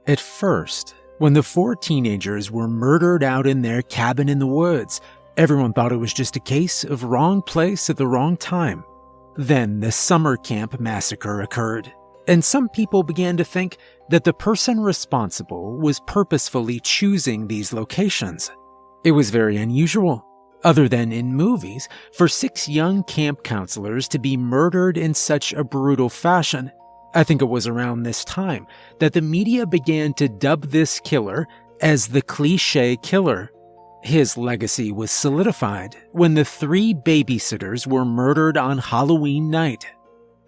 At first, when the 4 teenagers were murdered out in their cabin in the woods, everyone thought it was just a case of wrong place at the wrong time. Then the summer camp massacre occurred, and some people began to think that the person responsible was purposefully choosing these locations. It was very unusual, other than in movies, for 6 young camp counselors to be murdered in such a brutal fashion. I think it was around this time that the media began to dub this killer as the cliché killer. His legacy was solidified when the 3 babysitters were murdered on Halloween night.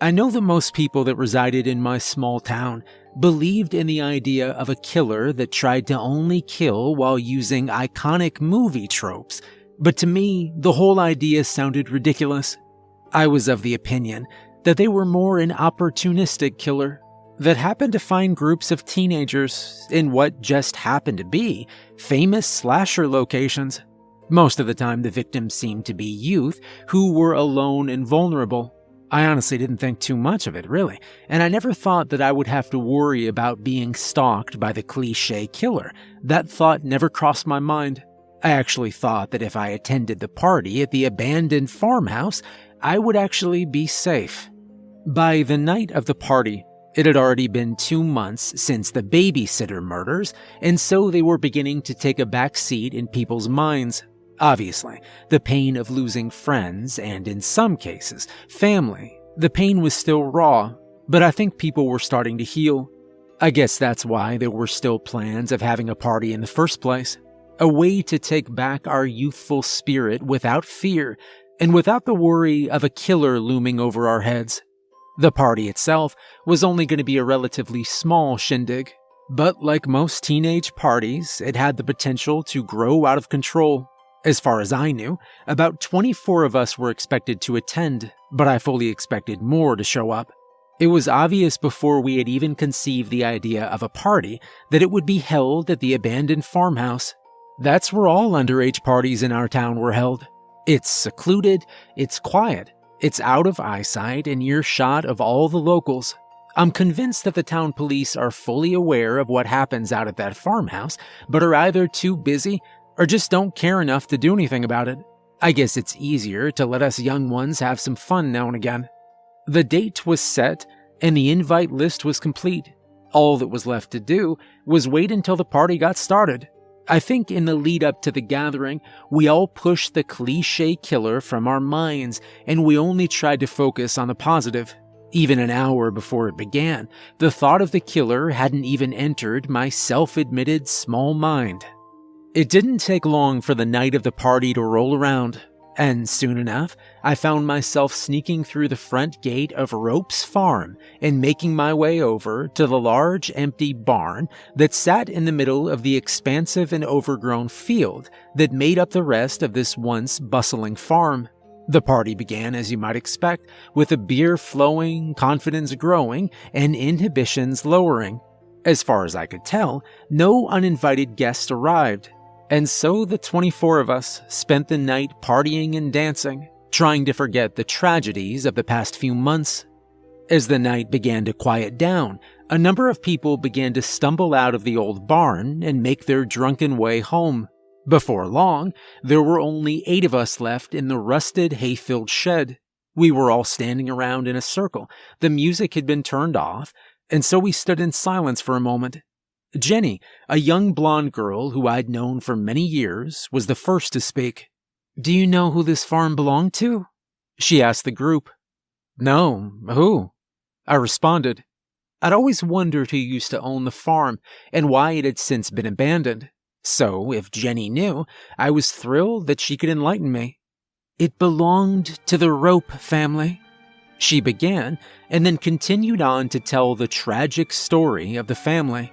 I know that most people that resided in my small town believed in the idea of a killer that tried to only kill while using iconic movie tropes, but to me, the whole idea sounded ridiculous. I was of the opinion that they were more an opportunistic killer that happened to find groups of teenagers in what just happened to be famous slasher locations. Most of the time, the victims seemed to be youth who were alone and vulnerable. I honestly didn't think too much of it, really, and I never thought that I would have to worry about being stalked by the cliché killer. That thought never crossed my mind. I actually thought that if I attended the party at the abandoned farmhouse, I would actually be safe. By the night of the party, it had already been 2 months since the babysitter murders, and so they were beginning to take a back seat in people's minds. Obviously, the pain of losing friends, and in some cases, family, the pain was still raw, but I think people were starting to heal. I guess that's why there were still plans of having a party in the first place. A way to take back our youthful spirit without fear, and without the worry of a killer looming over our heads. The party itself was only going to be a relatively small shindig, but like most teenage parties, it had the potential to grow out of control. As far as I knew, about 24 of us were expected to attend, but I fully expected more to show up. It was obvious before we had even conceived the idea of a party that it would be held at the abandoned farmhouse. That's where all underage parties in our town were held. It's secluded, it's quiet, it's out of eyesight and earshot of all the locals. I'm convinced that the town police are fully aware of what happens out at that farmhouse, but are either too busy or just don't care enough to do anything about it. I guess it's easier to let us young ones have some fun now and again. The date was set, and the invite list was complete. All that was left to do was wait until the party got started. I think in the lead up to the gathering, we all pushed the cliché killer from our minds, and we only tried to focus on the positive. Even an hour before it began, the thought of the killer hadn't even entered my self-admitted small mind. It didn't take long for the night of the party to roll around, and soon enough, I found myself sneaking through the front gate of Rope's farm and making my way over to the large empty barn that sat in the middle of the expansive and overgrown field that made up the rest of this once bustling farm. The party began, as you might expect, with a beer flowing, confidence growing, and inhibitions lowering. As far as I could tell, no uninvited guests arrived. And so the 24 of us spent the night partying and dancing, trying to forget the tragedies of the past few months. As the night began to quiet down, a number of people began to stumble out of the old barn and make their drunken way home. Before long, there were only 8 of us left in the rusted hay-filled shed. We were all standing around in a circle. The music had been turned off, and so we stood in silence for a moment. Jenny, a young blonde girl who I'd known for many years, was the first to speak. "Do you know who this farm belonged to?" she asked the group. "No, who?" I responded. I'd always wondered who used to own the farm and why it had since been abandoned. So, if Jenny knew, I was thrilled that she could enlighten me. "It belonged to the Rope family," she began, and then continued on to tell the tragic story of the family.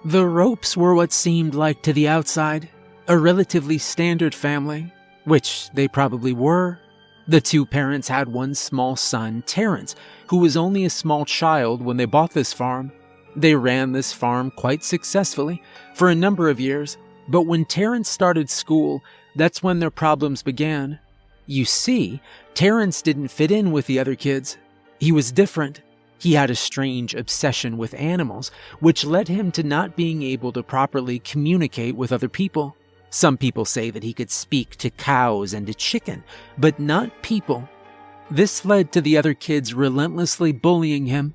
The Ropes were what seemed like to the outside a relatively standard family, which they probably were. The 2 parents had one small son, Terrence, who was only a small child when they bought this farm. They ran this farm quite successfully for a number of years, but when Terrence started school, that's when their problems began. You see, Terrence didn't fit in with the other kids. He was different. He had a strange obsession with animals, which led him to not being able to properly communicate with other people. Some people say that he could speak to cows and to chicken, but not people. This led to the other kids relentlessly bullying him.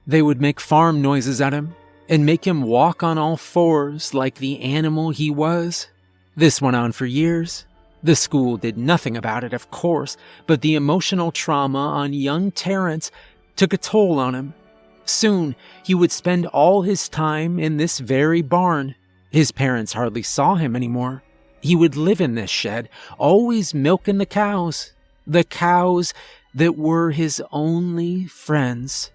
They would make farm noises at him and make him walk on all fours like the animal he was. This went on for years. The school did nothing about it, of course, but the emotional trauma on young Terrence took a toll on him. Soon, he would spend all his time in this very barn. His parents hardly saw him anymore. He would live in this shed, always milking the cows that were his only friends.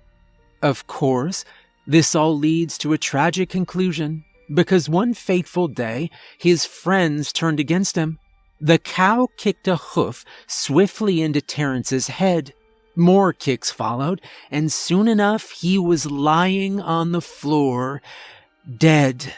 Of course, this all leads to a tragic conclusion, because one fateful day, his friends turned against him. The cow kicked a hoof swiftly into Terrence's head. More kicks followed, and soon enough he was lying on the floor, dead.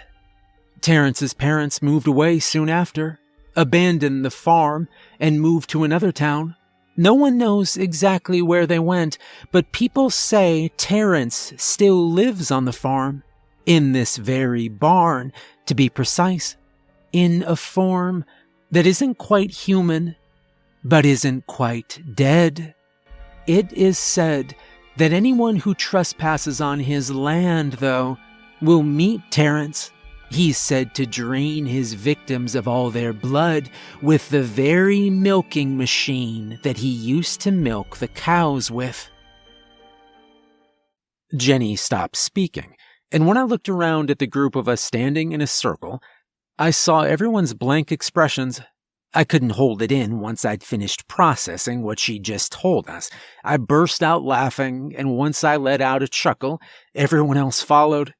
Terrence's parents moved away soon after, abandoned the farm, and moved to another town. No one knows exactly where they went, but people say Terrence still lives on the farm, in this very barn, to be precise, in a form that isn't quite human, but isn't quite dead. It is said that anyone who trespasses on his land, though, will meet Terrence. He's said to drain his victims of all their blood with the very milking machine that he used to milk the cows with. Jenny stopped speaking, and when I looked around at the group of us standing in a circle, I saw everyone's blank expressions. I couldn't hold it in once I'd finished processing what she just told us. I burst out laughing, and once I let out a chuckle, everyone else followed.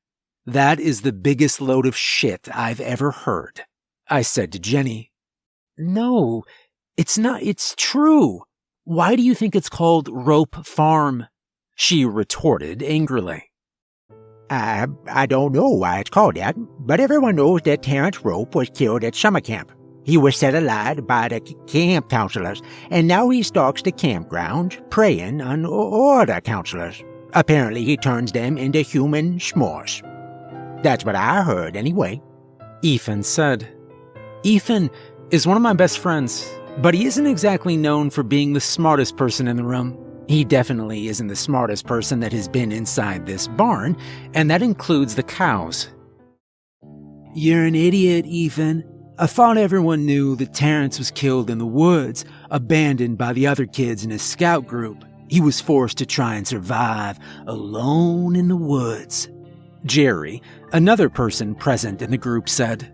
"That is the biggest load of shit I've ever heard," I said to Jenny. "No, it's not. It's true. Why do you think it's called Rope Farm?" she retorted angrily. I don't know why it's called that, but everyone knows that Terrence Rope was killed at summer camp. He was set alight by the camp counselors, and now he stalks the campground, preying on other counselors. Apparently he turns them into human s'mores. That's what I heard, anyway. Ethan said. Ethan is one of my best friends, but he isn't exactly known for being the smartest person in the room. He definitely isn't the smartest person that has been inside this barn, and that includes the cows. "You're an idiot, Ethan. I thought everyone knew that Terrence was killed in the woods, abandoned by the other kids in his scout group. He was forced to try and survive alone in the woods," Jerry, another person present in the group, said.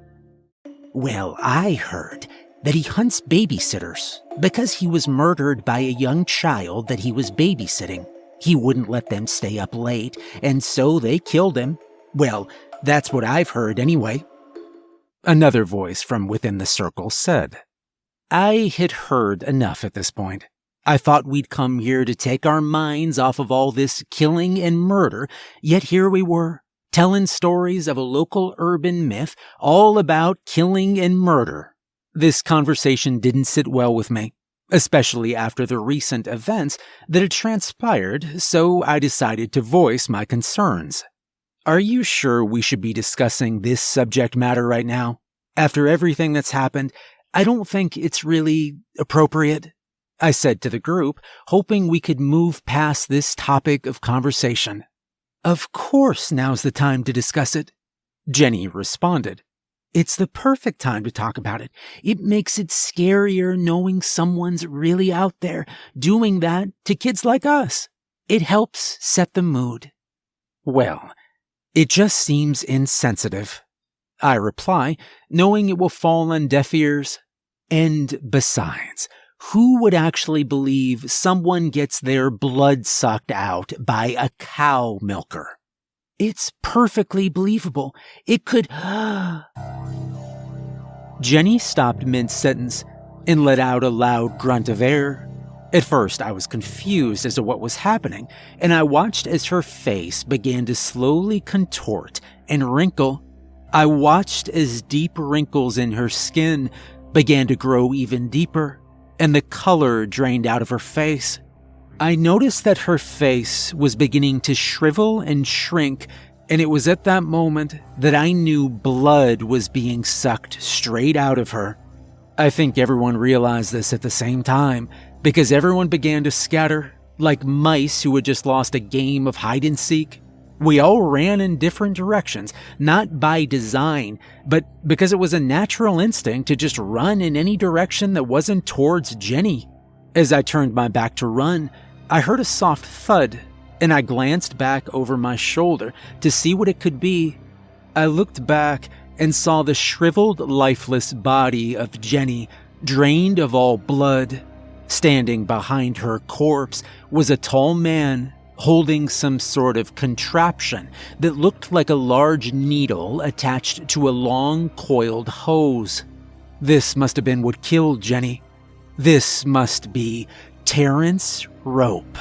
"Well, I heard that he hunts babysitters because he was murdered by a young child that he was babysitting. He wouldn't let them stay up late, and so they killed him. Well, that's what I've heard anyway," another voice from within the circle said. I had heard enough at this point. I thought we'd come here to take our minds off of all this killing and murder, yet here we were, telling stories of a local urban myth all about killing and murder. This conversation didn't sit well with me, especially after the recent events that had transpired, so I decided to voice my concerns. "Are you sure we should be discussing this subject matter right now? After everything that's happened, I don't think it's really appropriate," I said to the group, hoping we could move past this topic of conversation. "Of course now's the time to discuss it," Jenny responded. "It's the perfect time to talk about it. It makes it scarier knowing someone's really out there doing that to kids like us. It helps set the mood." "Well, it just seems insensitive," I reply, knowing it will fall on deaf ears. And besides, who would actually believe someone gets their blood sucked out by a cow milker? It's perfectly believable. It could... Jenny stopped mid-sentence and let out a loud grunt of air. At first, I was confused as to what was happening, and I watched as her face began to slowly contort and wrinkle. I watched as deep wrinkles in her skin began to grow even deeper, and the color drained out of her face. I noticed that her face was beginning to shrivel and shrink, and it was at that moment that I knew blood was being sucked straight out of her. I think everyone realized this at the same time, because everyone began to scatter, like mice who had just lost a game of hide and seek. We all ran in different directions, not by design, but because it was a natural instinct to just run in any direction that wasn't towards Jenny. As I turned my back to run, I heard a soft thud, and I glanced back over my shoulder to see what it could be. I looked back and saw the shriveled, lifeless body of Jenny, drained of all blood. Standing behind her corpse was a tall man holding some sort of contraption that looked like a large needle attached to a long coiled hose. This must have been what killed Jenny. This must be Terrence Rope.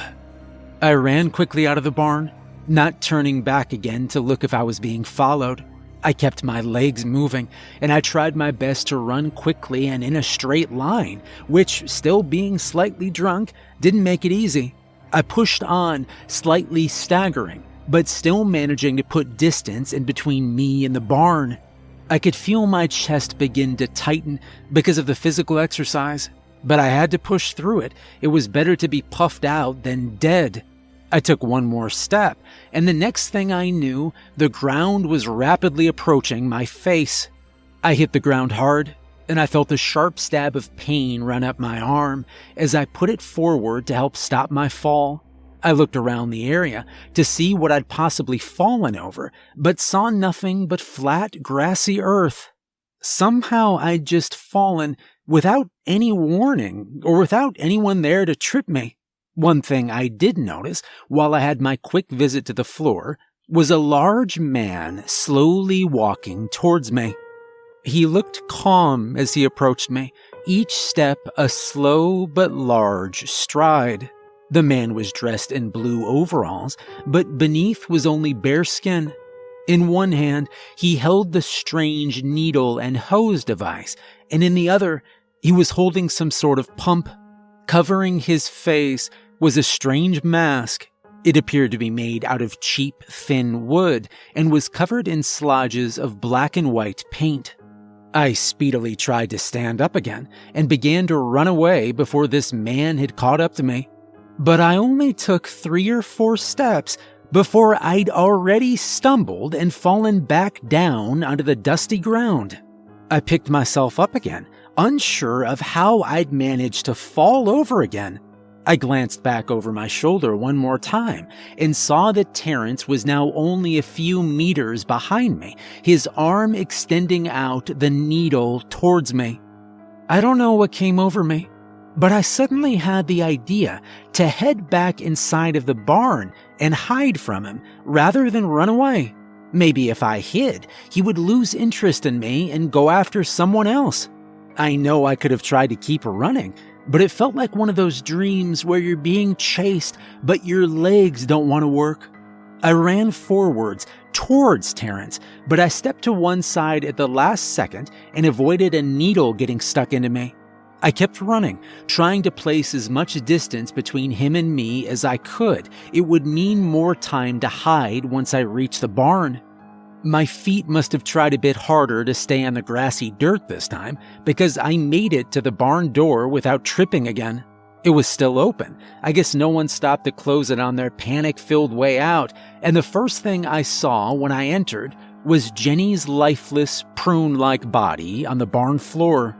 I ran quickly out of the barn, not turning back again to look if I was being followed. I kept my legs moving, and I tried my best to run quickly and in a straight line, which, still being slightly drunk, didn't make it easy. I pushed on, slightly staggering, but still managing to put distance in between me and the barn. I could feel my chest begin to tighten because of the physical exercise, but I had to push through it. It was better to be puffed out than dead. I took one more step, and the next thing I knew, the ground was rapidly approaching my face. I hit the ground hard, and I felt a sharp stab of pain run up my arm as I put it forward to help stop my fall. I looked around the area to see what I'd possibly fallen over, but saw nothing but flat, grassy earth. Somehow I'd just fallen without any warning or without anyone there to trip me. One thing I did notice while I had my quick visit to the floor was a large man slowly walking towards me. He looked calm as he approached me, each step a slow but large stride. The man was dressed in blue overalls, but beneath was only bare skin. In one hand, he held the strange needle and hose device, and in the other, he was holding some sort of pump. Covering his face was a strange mask. It appeared to be made out of cheap, thin wood and was covered in slodges of black and white paint. I speedily tried to stand up again and began to run away before this man had caught up to me. But I only took 3 or 4 steps before I'd already stumbled and fallen back down onto the dusty ground. I picked myself up again, unsure of how I'd managed to fall over again. I glanced back over my shoulder one more time and saw that Terrence was now only a few meters behind me, his arm extending out the needle towards me. I don't know what came over me, but I suddenly had the idea to head back inside of the barn and hide from him rather than run away. Maybe if I hid, he would lose interest in me and go after someone else. I know I could have tried to keep running, but it felt like one of those dreams where you're being chased, but your legs don't want to work. I ran forwards towards Terrence, but I stepped to one side at the last second and avoided a needle getting stuck into me. I kept running, trying to place as much distance between him and me as I could. It would mean more time to hide once I reached the barn. My feet must have tried a bit harder to stay on the grassy dirt this time, because I made it to the barn door without tripping again. It was still open. I guess no one stopped to close it on their panic-filled way out, and the first thing I saw when I entered was Jenny's lifeless, prune-like body on the barn floor.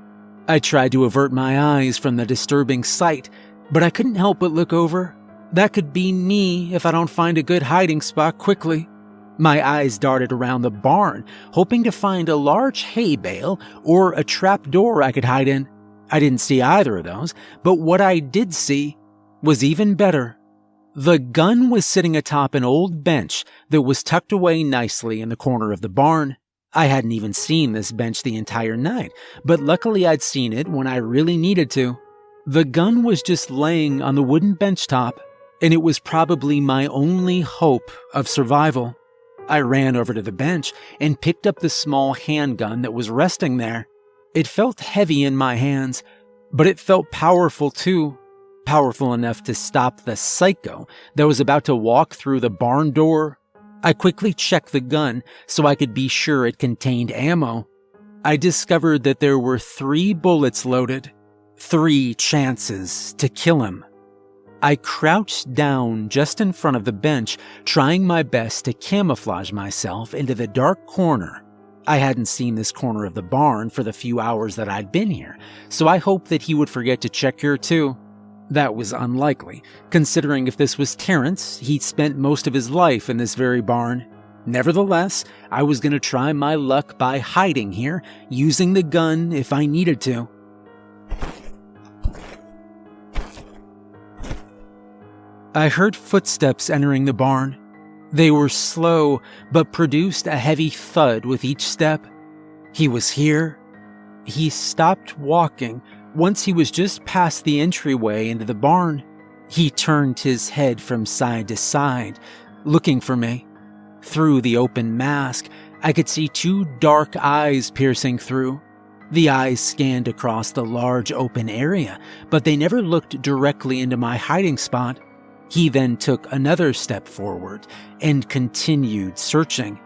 I tried to avert my eyes from the disturbing sight, but I couldn't help but look over. That could be me if I don't find a good hiding spot quickly. My eyes darted around the barn, hoping to find a large hay bale or a trap door I could hide in. I didn't see either of those, but what I did see was even better. The gun was sitting atop an old bench that was tucked away nicely in the corner of the barn. I hadn't even seen this bench the entire night, but luckily I'd seen it when I really needed to. The gun was just laying on the wooden bench top, and it was probably my only hope of survival. I ran over to the bench and picked up the small handgun that was resting there. It felt heavy in my hands, but it felt powerful too. powerful enough to stop the psycho that was about to walk through the barn door. I quickly checked the gun so I could be sure it contained ammo. I discovered that there were 3 bullets loaded, 3 chances to kill him. I crouched down just in front of the bench, trying my best to camouflage myself into the dark corner. I hadn't seen this corner of the barn for the few hours that I'd been here, so I hoped that he would forget to check here too. That was unlikely, considering if this was Terrence, he'd spent most of his life in this very barn. Nevertheless, I was going to try my luck by hiding here, using the gun if I needed to. I heard footsteps entering the barn. They were slow, but produced a heavy thud with each step. He was here. He stopped walking once he was just past the entryway into the barn. He turned his head from side to side, looking for me. Through the open mask, I could see 2 dark eyes piercing through. The eyes scanned across the large open area, but they never looked directly into my hiding spot. He then took another step forward and continued searching.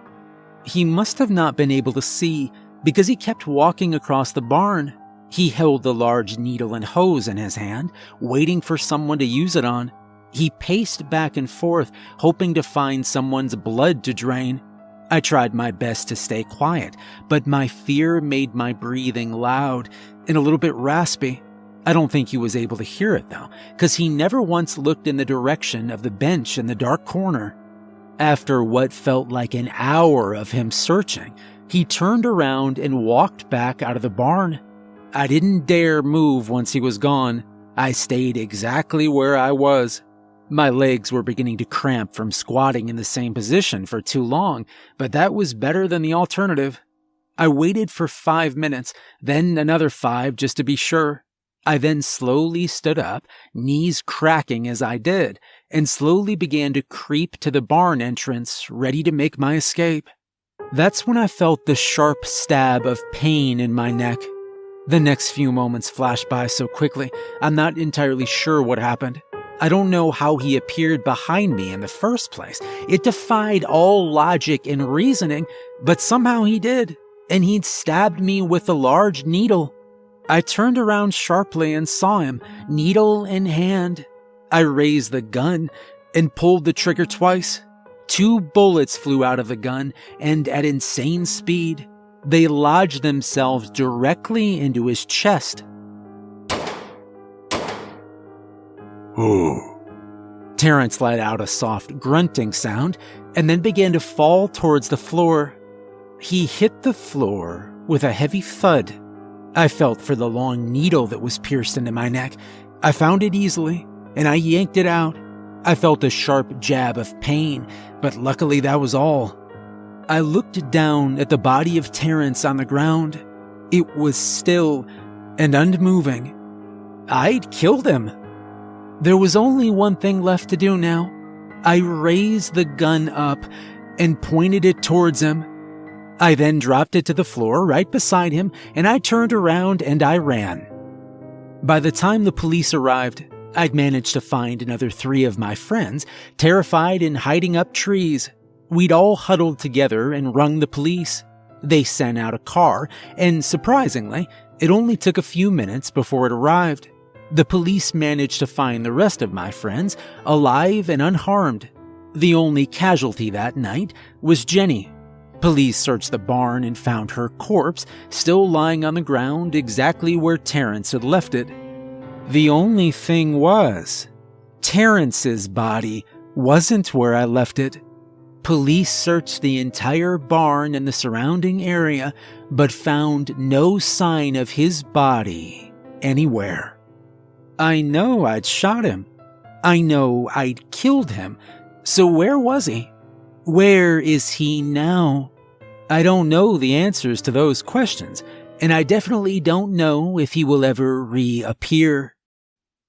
He must have not been able to see because he kept walking across the barn. He held the large needle and hose in his hand, waiting for someone to use it on. He paced back and forth, hoping to find someone's blood to drain. I tried my best to stay quiet, but my fear made my breathing loud and a little bit raspy. I don't think he was able to hear it though, because he never once looked in the direction of the bench in the dark corner. After what felt like an hour of him searching, he turned around and walked back out of the barn. I didn't dare move once he was gone. I stayed exactly where I was. My legs were beginning to cramp from squatting in the same position for too long, but that was better than the alternative. I waited for 5 minutes, then another 5 just to be sure. I then slowly stood up, knees cracking as I did, and slowly began to creep to the barn entrance, ready to make my escape. That's when I felt the sharp stab of pain in my neck. The next few moments flashed by so quickly, I'm not entirely sure what happened. I don't know how he appeared behind me in the first place. It defied all logic and reasoning, but somehow he did, and he'd stabbed me with a large needle. I turned around sharply and saw him, needle in hand. I raised the gun and pulled the trigger twice. 2 bullets flew out of the gun, and at insane speed, they lodged themselves directly into his chest. Ooh. Terrence let out a soft grunting sound and then began to fall towards the floor. He hit the floor with a heavy thud. I felt for the long needle that was pierced into my neck. I found it easily, and I yanked it out. I felt a sharp jab of pain, but luckily that was all. I looked down at the body of Terrence on the ground. It was still and unmoving. I'd killed him. There was only one thing left to do now. I raised the gun up and pointed it towards him. I then dropped it to the floor right beside him, and I turned around and I ran. By the time the police arrived, I'd managed to find another 3 of my friends, terrified and hiding up trees. We'd all huddled together and rung the police. They sent out a car, and surprisingly, it only took a few minutes before it arrived. The police managed to find the rest of my friends alive and unharmed. The only casualty that night was Jenny. Police searched the barn and found her corpse still lying on the ground exactly where Terrence had left it. The only thing was, Terrence's body wasn't where I left it. Police searched the entire barn and the surrounding area, but found no sign of his body anywhere. I know I'd shot him. I know I'd killed him. So where was he? Where is he now? I don't know the answers to those questions, and I definitely don't know if he will ever reappear.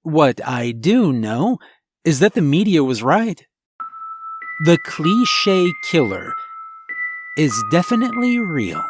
What I do know is that the media was right. The cliché killer is definitely real.